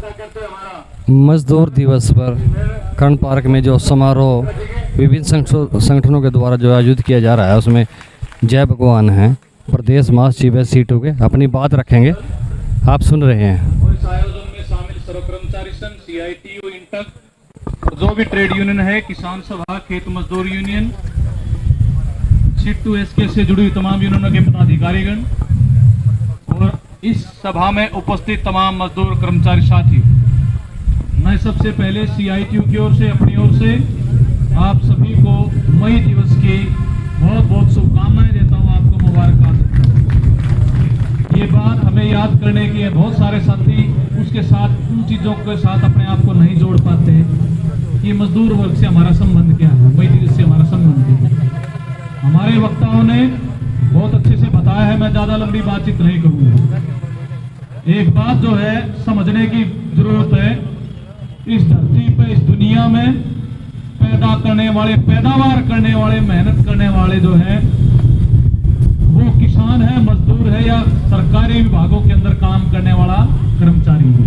मजदूर दिवस पर कर्ण पार्क में जो समारोह विभिन्न संगठनों के द्वारा जो आयोजित किया जा रहा है, उसमें जय भगवान हैं प्रदेश महासचिव सीटों के अपनी बात रखेंगे। आप सुन रहे हैं। इस आयोजन में शामिल सर्व कर्मचारी संघ, CITU, इंटक, जो भी ट्रेड यूनियन है, किसान सभा, खेत मजदूर यूनियन, सीट 2SK से जुड़ी तमाम यूनियनों के पदाधिकारीगण और इस सभा में उपस्थित तमाम मजदूर कर्मचारी साथी, मैं सबसे पहले CITU की ओर से, अपनी ओर से आप सभी को मई दिवस की बहुत बहुत शुभकामनाएं देता हूं, आपको मुबारकबाद। ये बात हमें याद करने की है। बहुत सारे साथी उसके साथ उन चीजों के साथ अपने आप को नहीं जोड़ पाते कि मजदूर वर्ग से हमारा संबंध क्या है, मई दिवस से हमारा संबंध क्या है। हमारे वक्ताओं ने बहुत अच्छे से बताया है, मैं ज्यादा लंबी बातचीत नहीं करूंगा। एक बात जो है समझने की जरूरत है, इस धरती पे, इस दुनिया में पैदा करने वाले, पैदावार करने वाले, मेहनत करने वाले जो है वो किसान है, मजदूर है या सरकारी विभागों के अंदर काम करने वाला कर्मचारी है।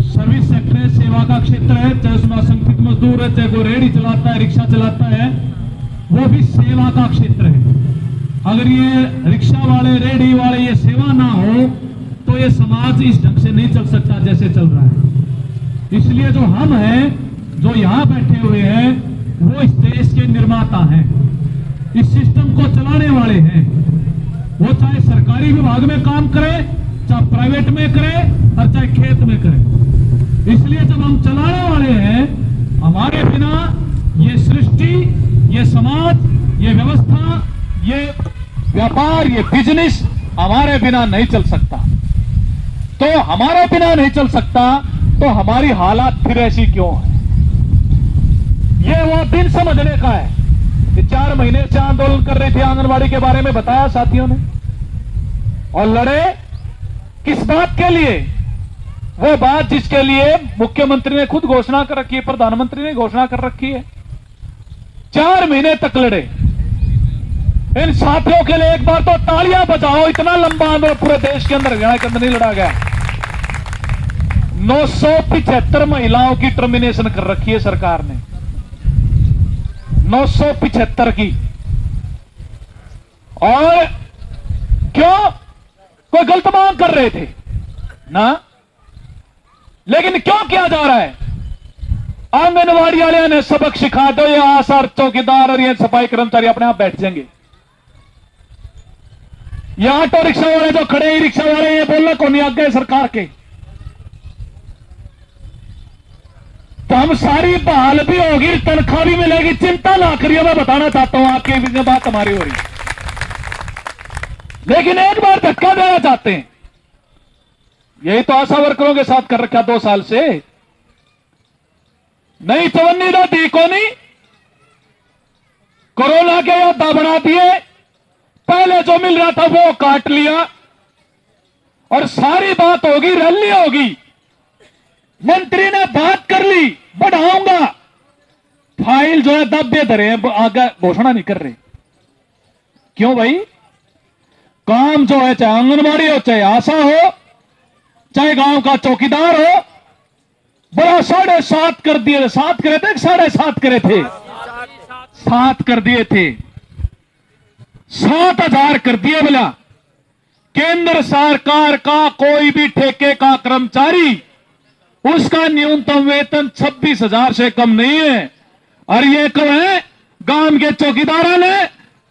सर्विस सेक्टर है, सेवा का क्षेत्र है, चाहे उसमें असंगठित मजदूर है, चाहे कोई रेहड़ी चलाता है, रिक्शा चलाता है, वो भी सेवा का क्षेत्र है। अगर ये रिक्शा वाले, रेहड़ी वाले ये सेवा ना हो तो ये समाज इस ढंग से नहीं चल सकता जैसे चल रहा है। इसलिए जो हम हैं, जो यहाँ बैठे हुए हैं, वो इस देश के निर्माता हैं, इस सिस्टम को चलाने वाले हैं। वो चाहे सरकारी विभाग में काम करे, चाहे प्राइवेट में करे और चाहे खेत में करे। इसलिए जब हम चलाने वाले हैं, हमारे बिना ये सृष्टि, ये समाज, ये व्यवस्था, ये व्यापार, ये बिजनेस हमारे बिना नहीं चल सकता। तो हमारे बिना नहीं चल सकता तो हमारी हालात फिर ऐसी क्यों है? ये वो दिन समझने का है कि 4 महीने से आंदोलन कर रहे थे, आंगनवाड़ी के बारे में बताया साथियों ने, और लड़े किस बात के लिए? वो बात जिसके लिए मुख्यमंत्री ने खुद घोषणा कर रखी है, प्रधानमंत्री ने घोषणा कर रखी है। 4 महीने तक लड़े। इन साथियों के लिए एक बार तो तालियां बजाओ। इतना लंबा आंदोलन पूरे देश के अंदर, हरियाणा के अंदर नहीं लड़ा गया। 975 महिलाओं की टर्मिनेशन कर रखी है सरकार ने, 975 की। और क्यों? कोई गलत मांग कर रहे थे ना, लेकिन क्यों किया जा रहा है? आंगनवाड़ी वाले ने सबक सिखा दो, ये आशा, चौकीदार और ये सफाई कर्मचारी अपने आप बैठ जाएंगे। ये ऑटो रिक्शा वाले जो खड़े, रिक्शा वाले ये बोलना कौन नहीं आगे सरकार के, तो हम सारी बहाल भी होगी, तनख्वाह भी मिलेगी, चिंता ना करिए। मैं बताना चाहता हूं, आपकी बात हमारी हो रही, लेकिन एक बार धक्का देना चाहते हैं। यही तो आशा वर्करों के साथ कर रखा 2 साल से। नहीं चवन्नी तो दी को नहीं, कोरोना के योद्धा बना दिए, पहले जो मिल रहा था वो काट लिया, और सारी बात होगी, रैली होगी, मंत्री ने बात कर ली, बढ़ाऊंगा, फाइल जो है दबे धरे हैं, आगे घोषणा नहीं कर रहे। क्यों भाई? काम जो है, चाहे आंगनबाड़ी हो, चाहे आशा हो, चाहे गांव का चौकीदार हो, बड़ा 7.5 कर दिए। 7 करे थे, 7.5 करे थे, 7 कर दिए थे, 7,000 कर दिए। बोला केंद्र सरकार का कोई भी ठेके का कर्मचारी, उसका न्यूनतम वेतन 26,000 से कम नहीं है। और ये कब है? गांव के चौकीदारों ने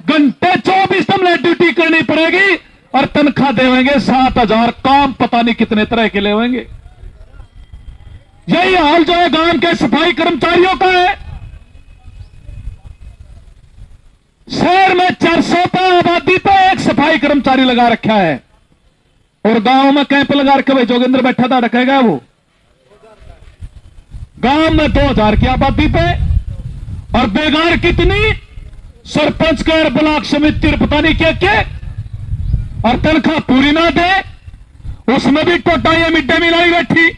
घंटे 24 हमने ड्यूटी करनी पड़ेगी और तनख्वाह देंगे 7,000। काम पता नहीं कितने तरह के लेंगे। यही हाल जो है गांव के सफाई कर्मचारियों का है। शहर में 400 पर आबादी पर एक सफाई कर्मचारी लगा रखा है, और गांव में कैंप लगा रखे। भाई जोगेंद्र बैठा था, रखेगा वो गांव में 2000 की आबादी पे, और बेगार कितनी? सरपंच का ब्लॉक समिति पता नहीं क्या, और तनख्वाह पूरी ना दे, उसमें भी टोटा ये मिड डे मील आई बैठी।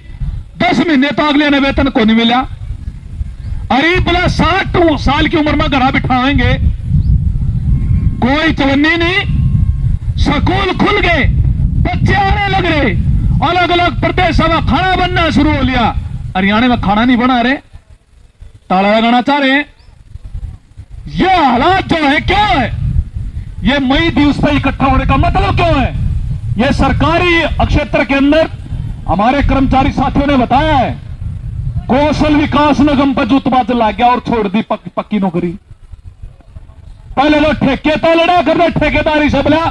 10 महीने तो अगले ने वेतन को नहीं मिला। अरे बोला 60 साल की उम्र में घरा बिठाएंगे, कोई चवन्नी नहीं। स्कूल खुल गए, बच्चे आने लग रहे, अलग अलग प्रदेशों में खाना बनना शुरू हो लिया। हरियाणा में खाना नहीं बना रहे, ताला लगाना चाह रहे हैं। ये हालात जो है क्यों है? ये मई दिवस पर इकट्ठा होने का मतलब क्यों है? ये सरकारी क्षेत्र के अंदर हमारे कर्मचारी साथियों ने बताया है, कौशल विकास निगम पर जूतबाज लग गया और छोड़ दी पक्की नौकरी। पहले तो ठेके तो लड़ा कर ठेकेदारी से बोला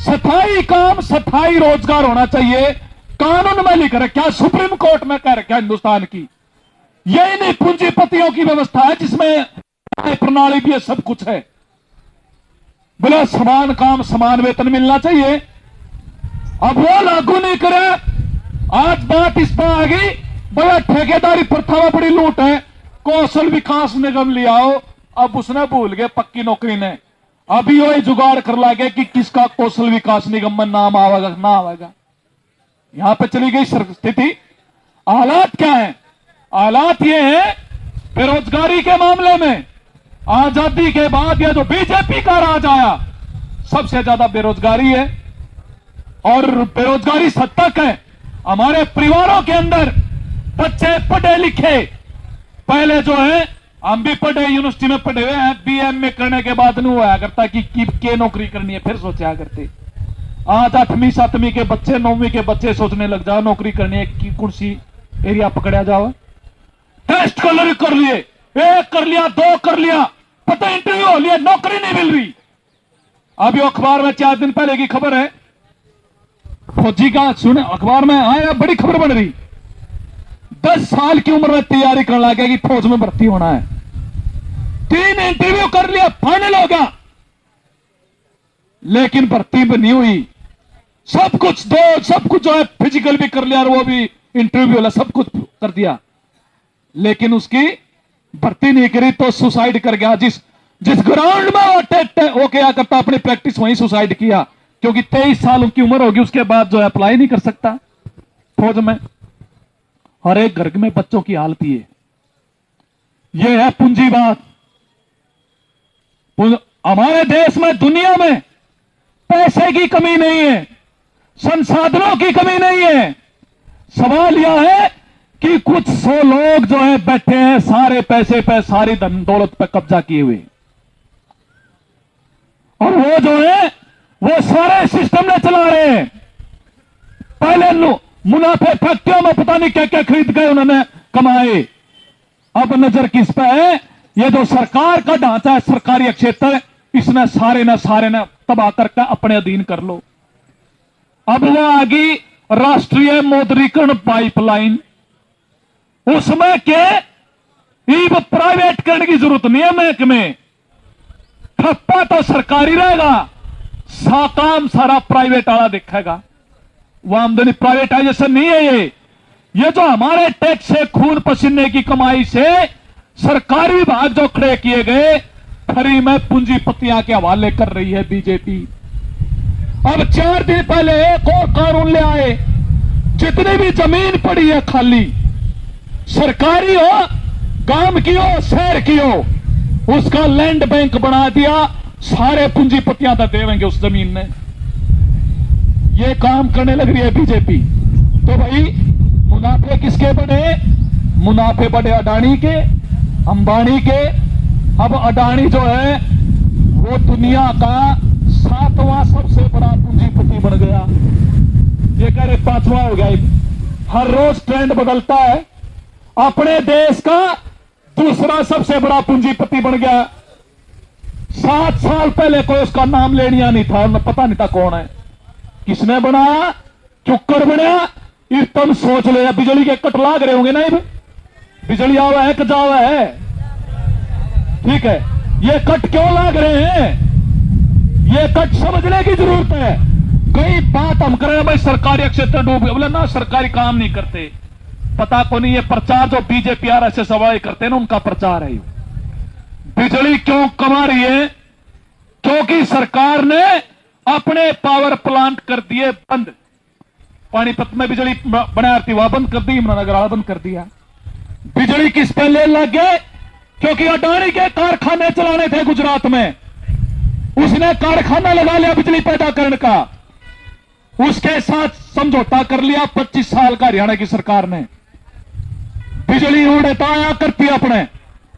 स्थायी काम स्थायी रोजगार होना चाहिए, कानून में लिख रखा, सुप्रीम कोर्ट में कह रखा हिंदुस्तान की। यही नहीं पूंजीपतियों की व्यवस्था है जिसमें प्रणाली भी है, सब कुछ है। बोला समान काम समान वेतन मिलना चाहिए, अब वो लागू नहीं करे। आज बात इस पर आ गई, बड़ा ठेकेदारी प्रथा में बड़ी लूट है, कौशल विकास निगम ले आओ। अब उसने भूल गए पक्की नौकरी ने, अभी वही जुगाड़ कर लागे कि किसका कौशल विकास निगम में नाम आवेगा ना आवेगा। यहां पे चली गई स्थिति। हालात क्या है? हालात ये है बेरोजगारी के मामले में आजादी के बाद ये जो बीजेपी का राज आया, सबसे ज्यादा बेरोजगारी है। और बेरोजगारी सद तक है हमारे परिवारों के अंदर बच्चे पढ़े लिखे, पहले जो है हम भी पढ़े, यूनिवर्सिटी में पढ़े हुए हैं, बीएमए करने के बाद नहीं हुआ करता कि के नौकरी करनी है, फिर सोचा करते। आज 8वीं 7वीं के बच्चे 9वीं के बच्चे सोचने लग जाओ नौकरी करनी है कि कौन सी एरिया पकड़ा जाओ। टेस्ट कर लिए, 1 कर लिया 2 कर लिया, पता इंटरव्यू हो लिया, नौकरी नहीं मिल रही। अभी अखबार में 4 दिन पहले की खबर है, फौजी का सुने अखबार में आया, बड़ी खबर बन रही। 10 साल की उम्र में तैयारी करने लगे कि फौज में भर्ती होना है, 3 इंटरव्यू कर लिया, फाइनल हो गया, लेकिन भर्ती भी नहीं हुई। सब कुछ जो है फिजिकल भी कर लिया और वो भी इंटरव्यू वाला सब कुछ कर दिया, लेकिन उसकी भर्ती नहीं करी तो सुसाइड कर गया। जिस ग्राउंड में वो क्या करता, अपनी प्रैक्टिस वहीं सुसाइड किया, क्योंकि 23 साल उनकी उम्र होगी, उसके बाद जो है अप्लाई नहीं कर सकता फौज में। हर एक घर में बच्चों की हालत ये है पूंजीवाद। हमारे देश में दुनिया में पैसे की कमी नहीं है, संसाधनों की कमी नहीं है। सवाल यह है कि कुछ 100 लोग जो है बैठे हैं सारे पैसे पे, सारी धन दौलत पे कब्जा किए हुए, और वो जो है वो सारे सिस्टम ने चला रहे हैं। पहले मुनाफे फैक्ट्रियों में पता नहीं क्या क्या खरीद गए उन्होंने कमाए, अब नजर किस पे है? ये जो सरकार का ढांचा है, सरकारी क्षेत्र, इसने सारे ने तबाह करके अपने अधीन कर लो। अब वो आ गई राष्ट्रीय मौद्रीकरण पाइपलाइन, उसमें के प्राइवेट करने की जरूरत नहीं है। महकमे ठप्पा तो सरकारी रहेगा, काम सारा प्राइवेट वाला दिखेगा। वो आमदनी प्राइवेटाइजेशन नहीं है। ये जो हमारे टैक्स से खून पसीने की कमाई से सरकारी विभाग जो खड़े किए गए, फ्री में पूंजीपतियां के हवाले कर रही है बीजेपी। अब 4 दिन पहले एक और कानून ले आए, जितनी भी जमीन पड़ी है खाली, सरकारी हो, गांव की हो, शहर की हो, उसका लैंड बैंक बना दिया, सारे पूंजीपतियां तो देवेंगे उस जमीन में। ये काम करने लग रही है बीजेपी। तो भाई मुनाफे किसके बढ़े? मुनाफे बढ़े अडानी के, अंबानी के। अब अडानी जो है वो दुनिया का 7वां सबसे बड़ा पूंजीपति बन गया, ये कह रहे 5वां हो गया। हर रोज ट्रेंड बदलता है, अपने देश का दूसरा सबसे बड़ा पूंजीपति बन गया। 7 साल पहले कोई उसका नाम लेनिया नहीं था, पता नहीं था कौन है, किसने बनाया, चुक्कर बनाया। इस तुम सोच ले, बिजली के कट लाग रहे होंगे, नहीं बिजली आवा है कजावा है, ठीक है, ये कट क्यों लाग रहे हैं? ये कट समझने की जरूरत है। कई बात हम कर रहे हैं भाई सरकारी क्षेत्र डूब गए, बोले ना सरकारी काम नहीं करते, पता को नहीं। ये प्रचार जो बीजेपी आरएसएस वाले करते हैं ना, उनका प्रचार है। बिजली क्यों कमा रही है? क्योंकि सरकार ने अपने पावर प्लांट कर दिए बंद। पानीपत में बिजली बनाया थी, वह बंद कर दी, इमरानगर वाला बंद कर दिया। बिजली किस पे ले लग गए? क्योंकि अडानी के कारखाने चलाने थे गुजरात में, उसने कारखाना लगा लिया बिजली पैदा करने का। उसके साथ समझौता कर लिया 25 साल का हरियाणा की सरकार ने। बिजली उड़ाया करती अपने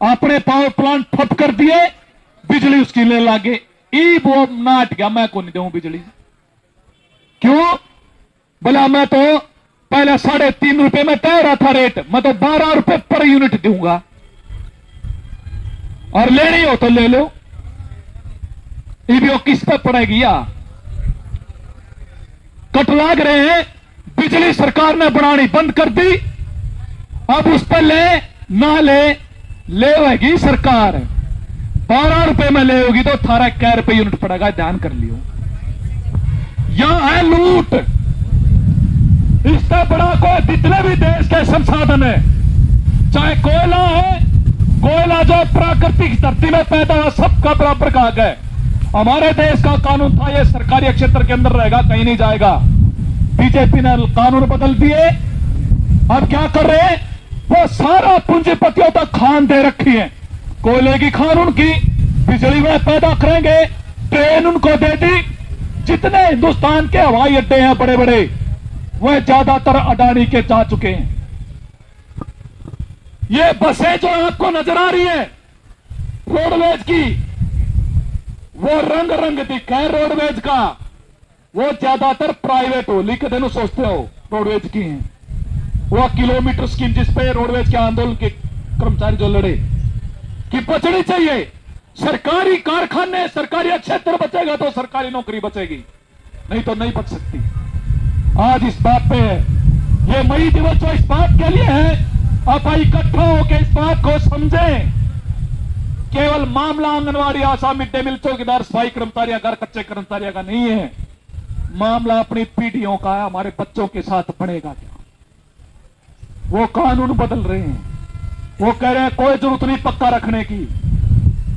अपने पावर प्लांट ठप कर दिए, बिजली उसकी ले लागे। ई वो नाट गया, मैं को नहीं दूं बिजली। क्यों? बोला मैं तो पहले 3.5 रुपए में तय रहा था रेट, मैं तो 12 रुपए पर यूनिट दूंगा, और लेनी हो तो ले लो। ये भी वो किस पे पड़ेगी? या कट लाग रहे हैं। बिजली सरकार ने बनानी बंद कर दी, अब उस पर ले ना लेगी सरकार। 12 रुपए में ले होगी तो 18 क्या रुपए यूनिट पड़ेगा, ध्यान कर लियो। यह है लूट। इससे बड़ा कोई जितने भी देश के संसाधन है, चाहे कोयला है, कोयला जो प्राकृतिक धरती में पैदा हुआ सबका बराबर का हक है। हमारे देश का कानून था ये सरकारी क्षेत्र के अंदर रहेगा, कहीं नहीं जाएगा। बीजेपी ने कानून बदल दिए, अब क्या कर रहे हैं? वो सारा पूंजीपतियों तक खान दे रखी है। कोयले की खान उनकी, बिजली में पैदा करेंगे, ट्रेन उनको दे दी। जितने हिंदुस्तान के हवाई अड्डे हैं बड़े बड़े, वह ज्यादातर अडानी के जा चुके हैं। ये बसें जो आपको नजर आ रही है रोडवेज की, वो रंग रंग दिखा है रोडवेज का, वो ज्यादातर प्राइवेट हो, लिख देना सोचते हो रोडवेज की हैं। वो किलोमीटर स्कीम जिसपे रोडवेज के आंदोलन के कर्मचारी जो लड़े कि बचनी चाहिए। सरकारी कारखाने, सरकारी क्षेत्र बचेगा तो सरकारी नौकरी बचेगी, नहीं तो नहीं बच सकती। आज इस बात पे है, ये मई दिवस जो इस बात के लिए है, आप इकट्ठा होकर इस बात को समझें। केवल मामला आंगनवाड़ी, आशा, मिड डे मील, चौकीदार, सफाई कर्मचारियों, घर कच्चे कर्मचारियों का नहीं है। मामला अपनी पीढ़ियों का है, हमारे बच्चों के साथ बढ़ेगा क्या? वो कानून बदल रहे हैं, वो कह रहे हैं कोई जरूरत नहीं पक्का रखने की,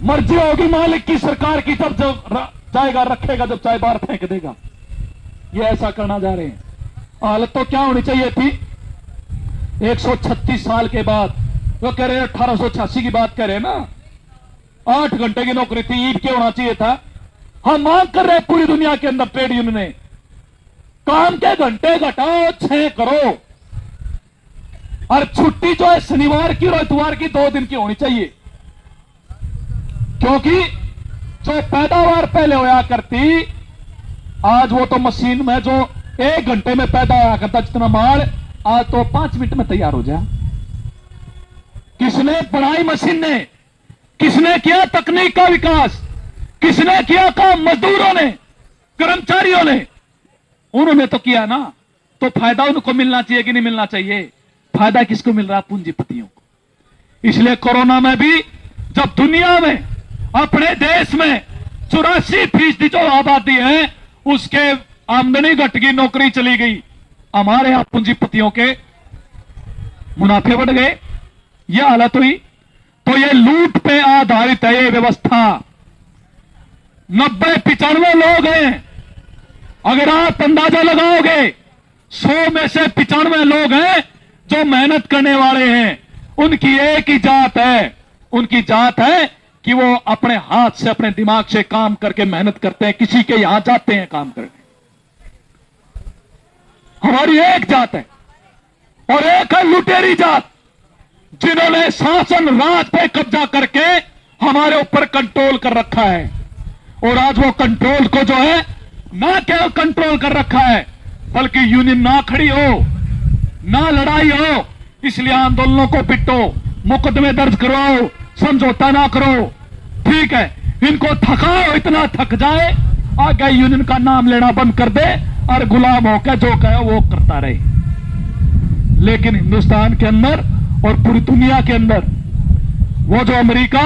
मर्जी होगी मालिक की, सरकार की, तब जाएगा रखेगा, जब चाहे बाहर फेंक देगा। ये ऐसा करना जा रहे हैं। हालत तो क्या होनी चाहिए थी? 136 साल के बाद, वो कह रहे हैं 1886 की बात कह रहे हैं ना, 8 घंटे की नौकरी थी, ईद के होना चाहिए था। हम मांग कर रहे हैं पूरी दुनिया के अंदर ट्रेड यूनियन ने, काम के घंटे घटाओ, 6 करो, और छुट्टी जो है शनिवार की और इतवार की 2 दिन की होनी चाहिए। क्योंकि जो पैदावार पहले होया करती, आज वो तो मशीन में जो 1 घंटे में पैदा होया करता जितना माल, आज तो 5 मिनट में तैयार हो जाए। किसने बनाई? मशीन ने। किसने किया तकनीक का विकास? किसने किया काम? मजदूरों ने, कर्मचारियों ने, उन्होंने तो किया ना। तो फायदा उनको मिलना चाहिए कि नहीं मिलना चाहिए? फायदा किसको मिल रहा? पूंजीपतियों को। इसलिए कोरोना में भी जब दुनिया में, अपने देश में 84% जो आबादी है उसके आमदनी घट गई, नौकरी चली गई, हमारे यहां पूंजीपतियों के मुनाफे बढ़ गए, यह हालत हुई। तो ये लूट पे आधारित है ये व्यवस्था। 90-95 लोग हैं, अगर आप अंदाजा लगाओगे 100 में से 95 लोग हैं जो मेहनत करने वाले हैं। उनकी एक ही जात है, उनकी जात है कि वो अपने हाथ से, अपने दिमाग से काम करके मेहनत करते हैं, किसी के यहां जाते हैं काम करने। हमारी एक जात है, और एक है लुटेरी जात, जिन्होंने शासन राज पे कब्जा करके हमारे ऊपर कंट्रोल कर रखा है। और आज वो कंट्रोल को जो है ना केवल कंट्रोल कर रखा है, बल्कि यूनियन ना खड़ी हो, ना लड़ाई हो, इसलिए आंदोलनों को पिटो, मुकदमे दर्ज करवाओ, समझौता ना करो। ठीक है, इनको थकाओ, इतना थक जाए, आगे यूनियन का नाम लेना बंद कर दे और गुलाम होकर जो कहे वो करता रहे। लेकिन हिंदुस्तान के अंदर और पूरी दुनिया के अंदर, वो जो अमेरिका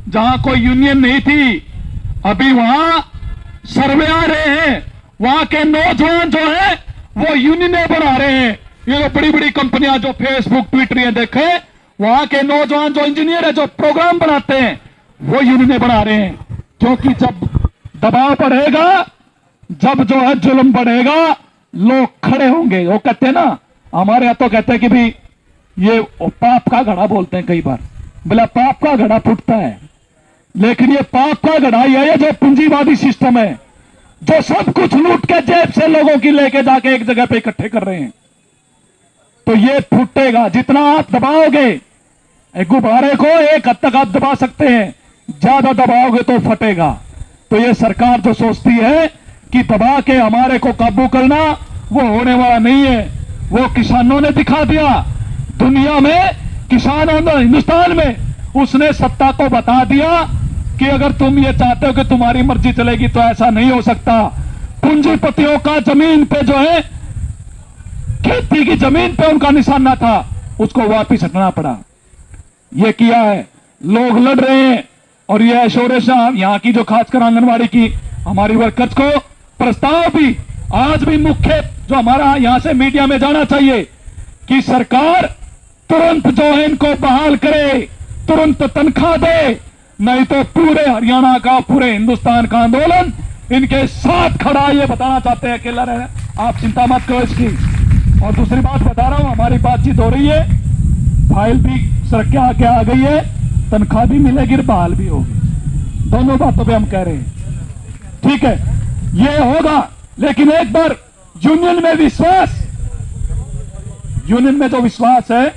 जहां कोई यूनियन नहीं थी, अभी वहां सर्वे आ रहे हैं, वहां के नौजवान जो है वो यूनियन बना रहे हैं। ये जो बड़ी बड़ी कंपनियां जो फेसबुक, ट्विटर ये देखे, वहां के नौजवान जो इंजीनियर है, जो प्रोग्राम बनाते हैं, वो यूनियन बना रहे हैं। क्योंकि जब दबाव बढ़ेगा, जब जो है जुल्म बढ़ेगा, लोग खड़े होंगे। वो कहते हैं ना, हमारे यहां तो कहते हैं कि भी ये पाप का घड़ा बोलते हैं कई बार, बोला पाप का घड़ा फूटता है, लेकिन ये पाप का घड़ा ही है, ये जो पूंजीवादी सिस्टम है, जो सब कुछ लूट के जेब से लोगों की लेके जाके एक जगह पे इकट्ठे कर रहे हैं। तो ये फूटेगा। जितना आप दबाओगे एक गुब्बारे को, एक हद तक आप दबा सकते हैं, ज्यादा दबाओगे तो फटेगा। तो ये सरकार जो सोचती है कि दबा के हमारे को काबू करना, वो होने वाला नहीं है। वो किसानों ने दिखा दिया दुनिया में, किसानों ने हिंदुस्तान में उसने सत्ता को बता दिया कि अगर तुम ये चाहते हो कि तुम्हारी मर्जी चलेगी तो ऐसा नहीं हो सकता। पूंजीपतियों का जमीन पे जो है, खेती की जमीन पे उनका निशाना था, उसको वापिस हटना पड़ा। ये किया है, लोग लड़ रहे हैं। और ये ऐश्वर्य शाह यहाँ की जो खासकर आंगनवाड़ी की हमारी वर्कर्स को प्रस्ताव भी आज भी मुख्य जो हमारा यहां से मीडिया में जाना चाहिए कि सरकार तुरंत जो है इनको बहाल करे, तुरंत तनख्वाह दे, नहीं तो पूरे हरियाणा का, पूरे हिंदुस्तान का आंदोलन इनके साथ खड़ा। ये बताना चाहते हैं, अकेला रहे, आप चिंता मत करो इसकी। और दूसरी बात बता रहा हूं, हमारी बातचीत हो रही है, फाइल भी सड़क के आगे आ गई है, तनख्वाह भी मिलेगी, बहाल भी होगी। दोनों बातों पे हम कह रहे हैं, ठीक है, ये होगा। लेकिन एक बार यूनियन में विश्वास, यूनियन में जो विश्वास है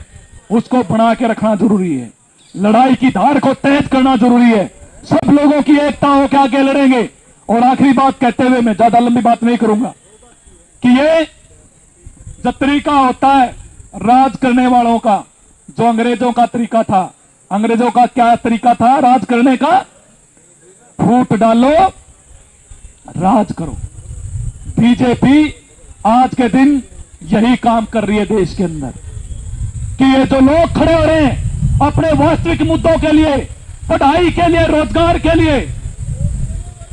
उसको बना के रखना जरूरी है। लड़ाई की धार को तेज करना जरूरी है। सब लोगों की एकता हो के आगे लड़ेंगे। और आखिरी बात कहते हुए मैं ज्यादा लंबी बात नहीं करूंगा कि ये जो तरीका होता है राज करने वालों का, जो अंग्रेजों का तरीका था, अंग्रेजों का क्या तरीका था राज करने का? फूट डालो, राज करो। बीजेपी आज के दिन यही काम कर रही है देश के अंदर कि ये जो लोग खड़े हो रहे हैं अपने वास्तविक मुद्दों के लिए, पढ़ाई के लिए, रोजगार के लिए,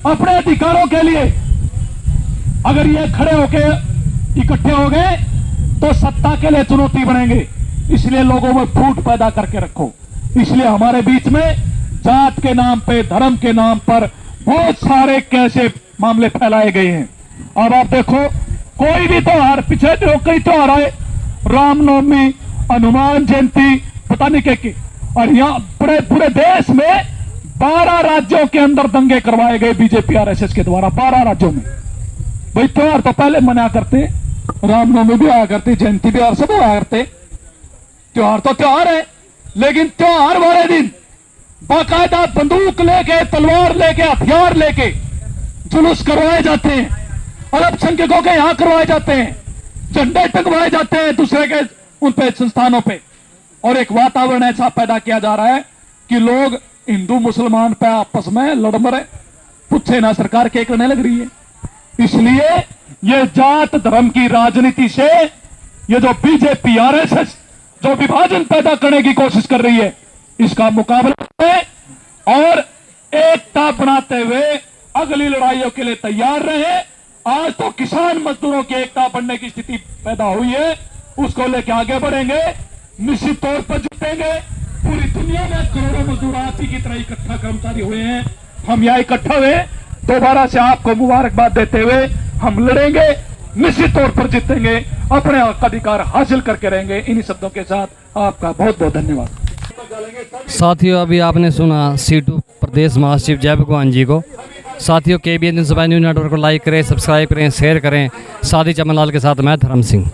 अपने अधिकारों के लिए, अगर ये खड़े होके इकट्ठे हो गए तो सत्ता के लिए चुनौती बनेंगे। इसलिए लोगों में फूट पैदा करके रखो। इसलिए हमारे बीच में जात के नाम पे, धर्म के नाम पर बहुत सारे कैसे मामले फैलाए गए हैं। अब आप देखो, कोई भी त्योहार, पीछे जो कई त्योहार आए, रामनवमी, हनुमान जयंती, पता नहीं क्या, और यहाँ पूरे देश में 12 राज्यों के अंदर दंगे करवाए गए बीजेपी आरएसएस के द्वारा। 12 राज्यों में। भाई त्योहार तो पहले मना करते, रामनवमी भी आया करते, जयंती भी, और सब आया करते। त्योहार तो त्योहार है, लेकिन त्योहार वाले दिन बाकायदा बंदूक लेके, तलवार लेके, हथियार लेके जुलूस करवाए जाते हैं, अल्पसंख्यकों के यहां करवाए जाते हैं, झंडे टंगवाए जाते हैं दूसरे के उन पे संस्थानों पे। और एक वातावरण ऐसा पैदा किया जा रहा है कि लोग हिंदू मुसलमान पे आपस में लड़ मरे, पूछे ना सरकार क्या करने लग रही है। इसलिए ये जात धर्म की राजनीति से ये जो बीजेपी आरएसएस जो विभाजन पैदा करने की कोशिश कर रही है, इसका मुकाबला है और एकता बनाते हुए अगली लड़ाइयों के लिए तैयार रहे। आज तो किसान मजदूरों की एकता बनने की स्थिति पैदा हुई है, उसको लेकर आगे बढ़ेंगे, निश्चित तौर पर जुटेंगे। पूरी दुनिया में करोड़ों मजदूर आप ही की तरह इकट्ठा कर्मचारी हुए हैं, हम यहाँ इकट्ठा हुए। दोबारा से आपको मुबारकबाद देते हुए हम लड़ेंगे, निश्चित तौर पर जीतेंगे, अपने हक अधिकार हासिल करके रहेंगे। इन्हीं शब्दों के साथ आपका बहुत बहुत धन्यवाद। साथियों, अभी आपने सुना C2 प्रदेश महासचिव जय भगवान जी को। साथियों, KBN न्यूज़ नेटवर्क को लाइक करें, सब्सक्राइब करें, शेयर करें। साथी चमन लाल के साथ मैं धर्म सिंह।